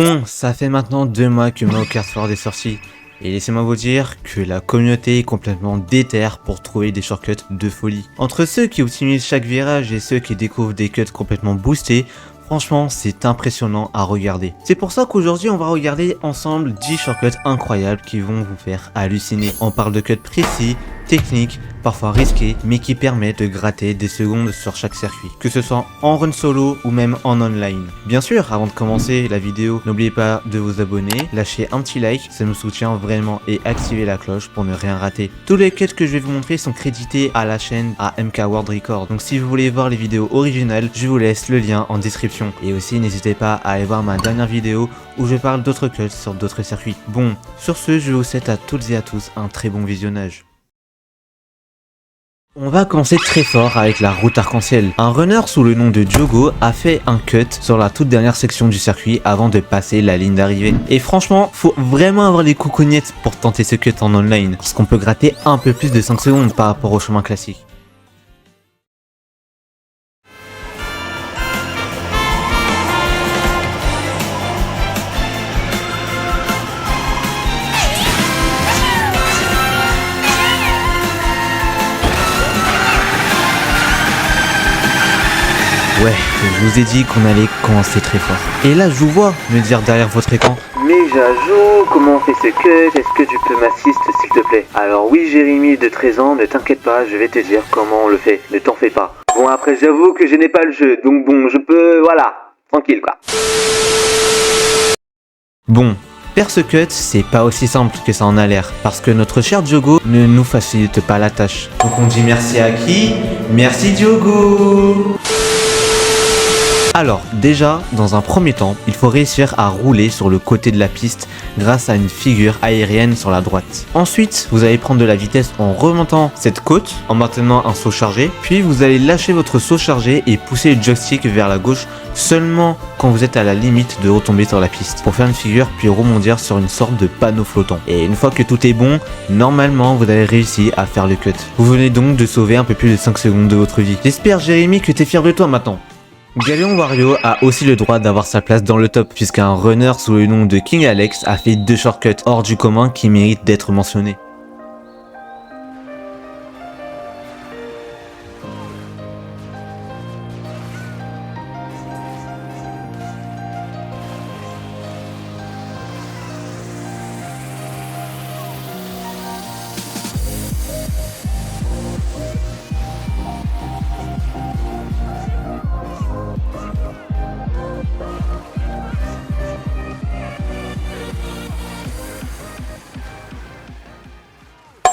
Bon, ça fait maintenant 2 mois que Mario Kart 4 est sorti. Et laissez-moi vous dire que la communauté est complètement déterre pour trouver des shortcuts de folie. Entre ceux qui optimisent chaque virage et ceux qui découvrent des cuts complètement boostés, franchement, c'est impressionnant à regarder. C'est pour ça qu'aujourd'hui, on va regarder ensemble 10 shortcuts incroyables qui vont vous faire halluciner. On parle de cuts précis, techniques, parfois risqués, mais qui permettent de gratter des secondes sur chaque circuit, que ce soit en run solo ou même en online. Bien sûr, avant de commencer la vidéo, n'oubliez pas de vous abonner, lâcher un petit like, ça nous soutient vraiment, et activer la cloche pour ne rien rater. Tous les cuts que je vais vous montrer sont crédités à la chaîne à MK World Record, donc si vous voulez voir les vidéos originales, je vous laisse le lien en description. Et aussi n'hésitez pas à aller voir ma dernière vidéo où je parle d'autres cuts sur d'autres circuits. Bon, sur ce, je vous souhaite à toutes et à tous un très bon visionnage. On va commencer très fort avec la route arc-en-ciel. Un runner sous le nom de Diogo a fait un cut sur la toute dernière section du circuit avant de passer la ligne d'arrivée. Et franchement, faut vraiment avoir les coucougnettes pour tenter ce cut en online, parce qu'on peut gratter un peu plus de 5 secondes par rapport au chemin classique. Ouais, je vous ai dit qu'on allait commencer très fort. Et là, je vous vois me dire derrière votre écran: mais Jajo, comment on fait ce cut? Est-ce que tu peux m'assister s'il te plaît? Alors oui, Jérémy de 13 ans, ne t'inquiète pas, je vais te dire comment on le fait, ne t'en fais pas. Bon, après j'avoue que je n'ai pas le jeu, donc bon, je peux, voilà, tranquille quoi. Bon, faire ce cut, c'est pas aussi simple que ça en a l'air, parce que notre cher Diogo ne nous facilite pas la tâche. Donc on dit merci à qui? Merci Diogo. Alors, déjà, dans un premier temps, il faut réussir à rouler sur le côté de la piste grâce à une figure aérienne sur la droite. Ensuite, vous allez prendre de la vitesse en remontant cette côte, en maintenant un saut chargé, puis vous allez lâcher votre saut chargé et pousser le joystick vers la gauche seulement quand vous êtes à la limite de retomber sur la piste, pour faire une figure puis rebondir sur une sorte de panneau flottant. Et une fois que tout est bon, normalement vous avez réussi à faire le cut. Vous venez donc de sauver un peu plus de 5 secondes de votre vie. J'espère Jérémy que t'es fier de toi maintenant. Galion Wario a aussi le droit d'avoir sa place dans le top, puisqu'un runner sous le nom de King Alex a fait 2 shortcuts hors du commun qui méritent d'être mentionnés.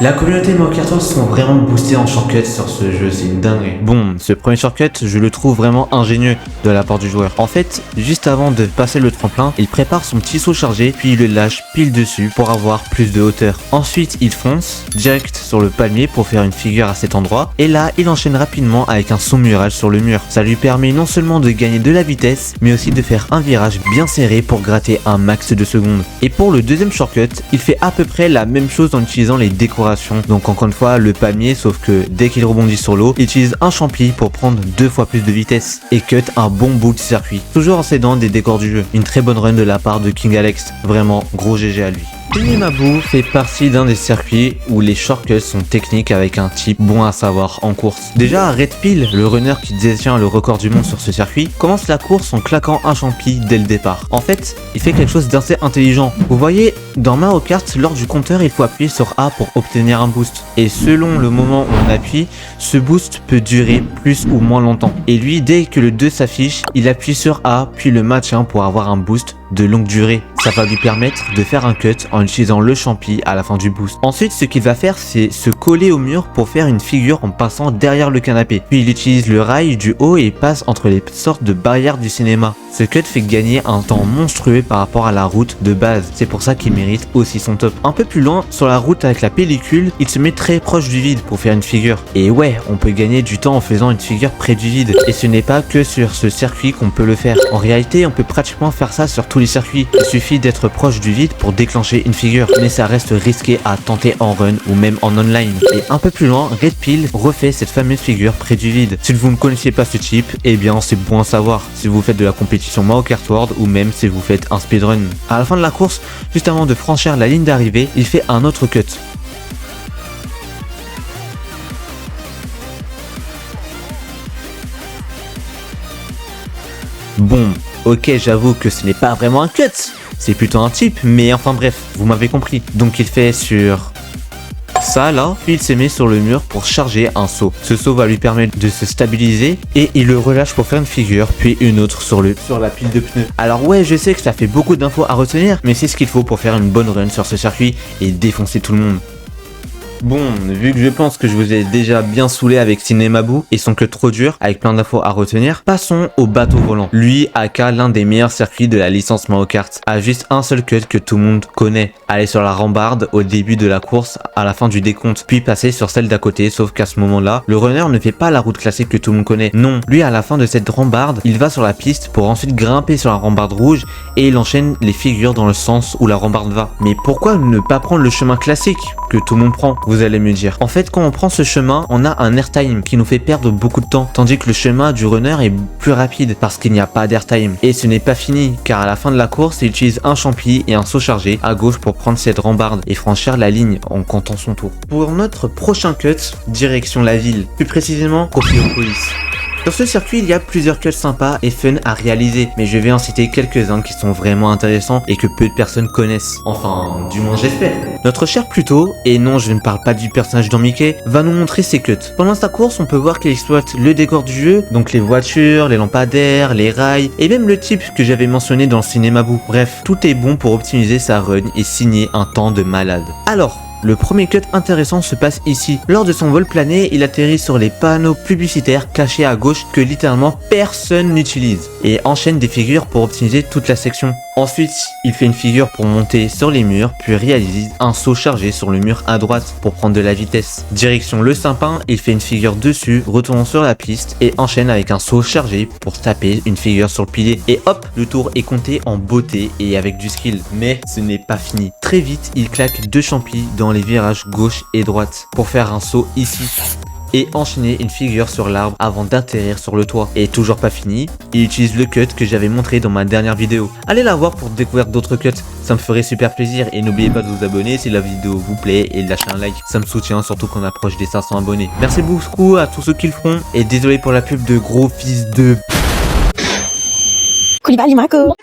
La communauté Mario Kart 8 sont vraiment boostés en shortcut sur ce jeu, c'est une dinguerie. Bon, ce premier shortcut, je le trouve vraiment ingénieux de la part du joueur. En fait, juste avant de passer le tremplin, il prépare son petit saut chargé, puis il le lâche pile dessus pour avoir plus de hauteur. Ensuite, il fonce direct sur le palmier pour faire une figure à cet endroit. Et là, il enchaîne rapidement avec un saut murage sur le mur. Ça lui permet non seulement de gagner de la vitesse, mais aussi de faire un virage bien serré pour gratter un max de secondes. Et pour le deuxième shortcut, il fait à peu près la même chose en utilisant les décorations. Donc encore une fois le palmier, sauf que dès qu'il rebondit sur l'eau, il utilise un champi pour prendre 2 fois plus de vitesse et cut un bon bout de circuit, toujours en s'aidant des décors du jeu. Une très bonne run de la part de King Alex, vraiment gros GG à lui. Tunimabu fait partie d'un des circuits où les shortcuts sont techniques avec un type bon à savoir en course. Déjà, Red Pill, le runner qui détient le record du monde sur ce circuit, commence la course en claquant un champi dès le départ. En fait, il fait quelque chose d'assez intelligent. Vous voyez, dans Mario Kart, lors du compteur, il faut appuyer sur A pour obtenir un boost. Et selon le moment où on appuie, ce boost peut durer plus ou moins longtemps. Et lui, dès que le 2 s'affiche, il appuie sur A, puis le maintient pour avoir un boost de longue durée. Ça va lui permettre de faire un cut en utilisant le champi à la fin du boost. Ensuite, ce qu'il va faire, c'est se coller au mur pour faire une figure en passant derrière le canapé. Puis il utilise le rail du haut et passe entre les sortes de barrières du cinéma. Ce cut fait gagner un temps monstrueux par rapport à la route de base. C'est pour ça qu'il mérite aussi son top. Un peu plus loin, sur la route avec la pellicule, il se met très proche du vide pour faire une figure. Et ouais, on peut gagner du temps en faisant une figure près du vide. Et ce n'est pas que sur ce circuit qu'on peut le faire. En réalité, on peut pratiquement faire ça sur tous les circuits. Il suffit suffit d'être proche du vide pour déclencher une figure, mais ça reste risqué à tenter en run ou même en online. Et un peu plus loin, Red Pill refait cette fameuse figure près du vide. Si vous ne connaissiez pas ce type, eh bien c'est bon à savoir si vous faites de la compétition Mario Kart World ou même si vous faites un speedrun. À la fin de la course, juste avant de franchir la ligne d'arrivée, il fait un autre cut. Bon, ok, j'avoue que ce n'est pas vraiment un cut, c'est plutôt un type, mais enfin bref, vous m'avez compris. Donc il fait sur ça là, puis il se met sur le mur pour charger un saut. Ce saut va lui permettre de se stabiliser et il le relâche pour faire une figure, puis une autre sur la pile de pneus. Alors ouais, je sais que ça fait beaucoup d'infos à retenir, mais c'est ce qu'il faut pour faire une bonne run sur ce circuit et défoncer tout le monde. Bon, vu que je pense que je vous ai déjà bien saoulé avec Cinémabou et son cut trop dur, avec plein d'infos à retenir, passons au bateau volant. Lui, aka l'un des meilleurs circuits de la licence Mario Kart, a juste un seul cut que tout le monde connaît. Aller sur la rambarde au début de la course, à la fin du décompte, puis passer sur celle d'à côté, sauf qu'à ce moment-là, le runner ne fait pas la route classique que tout le monde connaît. Non, lui à la fin de cette rambarde, il va sur la piste pour ensuite grimper sur la rambarde rouge et il enchaîne les figures dans le sens où la rambarde va. Mais pourquoi ne pas prendre le chemin classique que tout le monde prend, vous allez me dire. En fait, quand on prend ce chemin, on a un airtime qui nous fait perdre beaucoup de temps, tandis que le chemin du runner est plus rapide parce qu'il n'y a pas d'airtime. Et ce n'est pas fini, car à la fin de la course, il utilise un champi et un saut chargé à gauche pour prendre cette rambarde et franchir la ligne en comptant son tour. Pour notre prochain cut, direction la ville, plus précisément Cophiopolis. Sur ce circuit, il y a plusieurs cuts sympas et fun à réaliser, mais je vais en citer quelques-uns qui sont vraiment intéressants et que peu de personnes connaissent. Enfin, du moins j'espère. Notre cher Pluto, et non je ne parle pas du personnage dans Mickey, va nous montrer ses cuts. Pendant sa course, on peut voir qu'il exploite le décor du jeu, donc les voitures, les lampadaires, les rails, et même le type que j'avais mentionné dans le Cinémabou. Bref, tout est bon pour optimiser sa run et signer un temps de malade. Alors, le premier cut intéressant se passe ici. Lors de son vol plané, il atterrit sur les panneaux publicitaires cachés à gauche que littéralement personne n'utilise et enchaîne des figures pour optimiser toute la section. Ensuite, il fait une figure pour monter sur les murs, puis réalise un saut chargé sur le mur à droite pour prendre de la vitesse. Direction le Saint-Pin, il fait une figure dessus, retournant sur la piste et enchaîne avec un saut chargé pour taper une figure sur le pilier. Et hop, le tour est compté en beauté et avec du skill. Mais ce n'est pas fini. Très vite, il claque deux champis dans les virages gauche et droite pour faire un saut ici et enchaîner une figure sur l'arbre avant d'atterrir sur le toit. Et toujours pas fini, il utilise le cut que j'avais montré dans ma dernière vidéo. Allez la voir pour découvrir d'autres cuts, ça me ferait super plaisir et n'oubliez pas de vous abonner si la vidéo vous plaît et de lâcher un like, ça me soutient surtout qu'on approche des 500 abonnés. Merci beaucoup à tous ceux qui le feront et désolé pour la pub de gros fils de... Koulibaly Marco.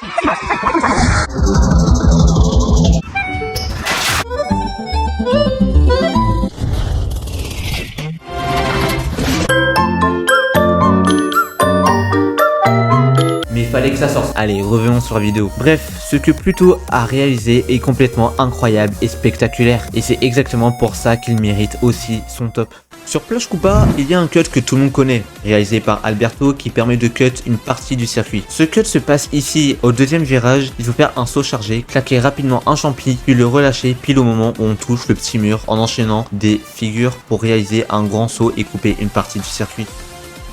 Mais fallait que ça sorte. Allez, revenons sur la vidéo. Bref, ce que Pluto a réalisé est complètement incroyable et spectaculaire. Et c'est exactement pour ça qu'il mérite aussi son top. Sur Plush Koopa, il y a un cut que tout le monde connaît, réalisé par Alberto qui permet de cut une partie du circuit. Ce cut se passe ici, au deuxième virage, il faut faire un saut chargé, claquer rapidement un champi, puis le relâcher pile au moment où on touche le petit mur en enchaînant des figures pour réaliser un grand saut et couper une partie du circuit.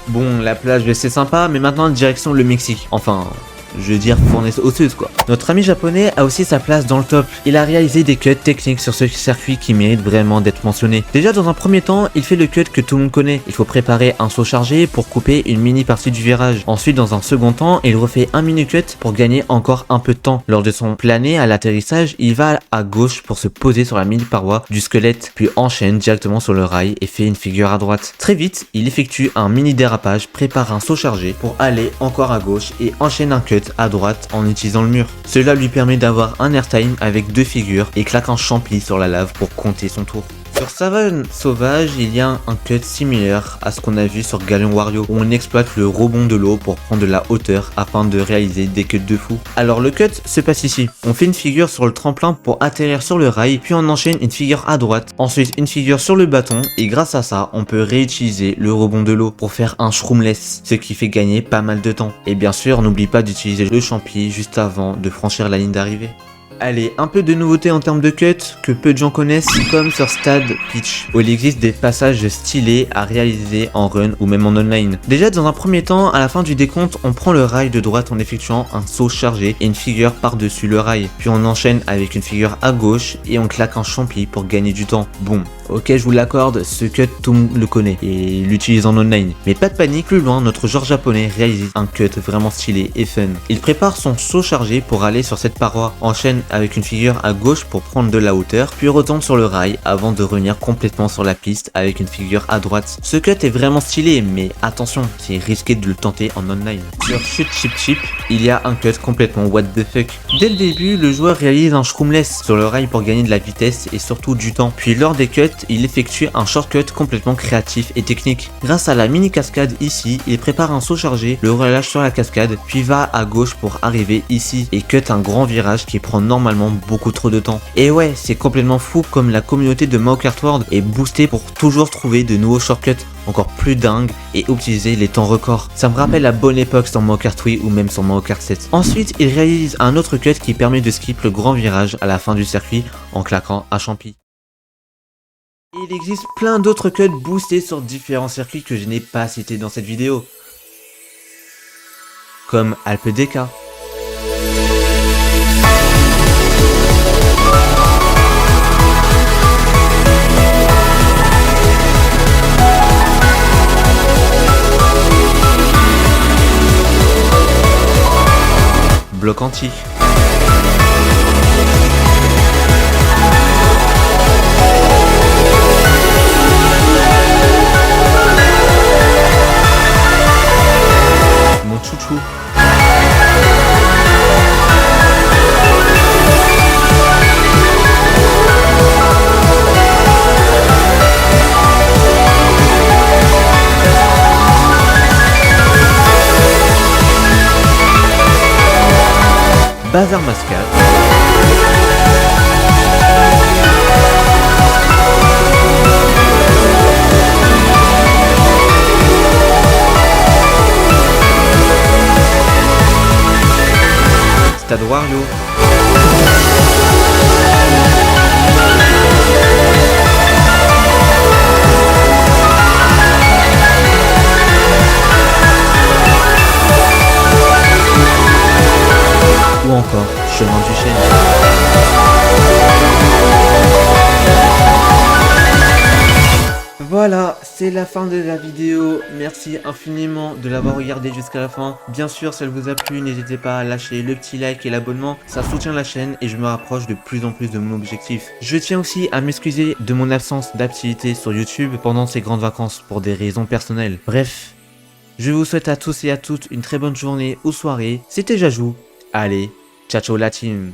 Bon, la plage c'est sympa, mais maintenant direction le Mexique. Enfin, je veux dire fournaise osseuse quoi. Notre ami japonais a aussi sa place dans le top. Il a réalisé des cuts techniques sur ce circuit qui méritent vraiment d'être mentionnés. Déjà dans un premier temps, il fait le cut que tout le monde connaît. Il faut préparer un saut chargé pour couper une mini partie du virage. Ensuite dans un second temps, il refait un mini cut pour gagner encore un peu de temps. Lors de son plané à l'atterrissage, il va à gauche pour se poser sur la mini paroi du squelette, puis enchaîne directement sur le rail et fait une figure à droite. Très vite, il effectue un mini dérapage, prépare un saut chargé pour aller encore à gauche et enchaîne un cut à droite en utilisant le mur. Cela lui permet d'avoir un airtime avec deux figures et claque un champi sur la lave pour compter son tour. Sur Savane Sauvage, il y a un cut similaire à ce qu'on a vu sur Galion Wario où on exploite le rebond de l'eau pour prendre de la hauteur afin de réaliser des cuts de fou. Alors le cut se passe ici. On fait une figure sur le tremplin pour atterrir sur le rail, puis on enchaîne une figure à droite, ensuite une figure sur le bâton et grâce à ça, on peut réutiliser le rebond de l'eau pour faire un shroomless, ce qui fait gagner pas mal de temps. Et bien sûr, n'oublie pas d'utiliser le champi juste avant de franchir la ligne d'arrivée. Allez, un peu de nouveauté en termes de cut que peu de gens connaissent, comme sur Stade Pitch, où il existe des passages stylés à réaliser en run ou même en online. Déjà dans un premier temps, à la fin du décompte, on prend le rail de droite en effectuant un saut chargé et une figure par-dessus le rail. Puis on enchaîne avec une figure à gauche et on claque un champi pour gagner du temps. Bon, ok, je vous l'accorde, ce cut tout le monde le connaît et l'utilise en online. Mais pas de panique, plus loin, notre joueur japonais réalise un cut vraiment stylé et fun. Il prépare son saut chargé pour aller sur cette paroi, enchaîne avec une figure à gauche pour prendre de la hauteur, puis retombe sur le rail avant de revenir complètement sur la piste avec une figure à droite. Ce cut est vraiment stylé, mais attention, c'est risqué de le tenter en online. Sur Shoot Chip Chip, il y a un cut complètement what the fuck. Dès le début, le joueur réalise un shroomless sur le rail pour gagner de la vitesse et surtout du temps. Puis lors des cuts, il effectue un shortcut complètement créatif et technique. Grâce à la mini cascade ici, il prépare un saut chargé, le relâche sur la cascade, puis va à gauche pour arriver ici et cut un grand virage qui prend normalement beaucoup trop de temps. Et ouais, c'est complètement fou comme la communauté de Mario Kart World est boostée pour toujours trouver de nouveaux shortcuts encore plus dingues et optimiser les temps records. Ça me rappelle la bonne époque sur Mario Kart Wii ou même sur Mario Kart 7. Ensuite, il réalise un autre cut qui permet de skip le grand virage à la fin du circuit en claquant un champi. Il existe plein d'autres cuts boostés sur différents circuits que je n'ai pas cités dans cette vidéo. Comme Alpe DK. Bloc anti. Mon chouchou. Bazar Mascade. Stade Wario. Ou encore Chemin du Chêne. Voilà, c'est la fin de la vidéo. Merci infiniment de l'avoir regardé jusqu'à la fin. Bien sûr, si elle vous a plu, n'hésitez pas à lâcher le petit like et l'abonnement. Ça soutient la chaîne et je me rapproche de plus en plus de mon objectif. Je tiens aussi à m'excuser de mon absence d'activité sur YouTube pendant ces grandes vacances pour des raisons personnelles. Bref, je vous souhaite à tous et à toutes une très bonne journée ou soirée. C'était Jajou. Allez, ciao ciao la team.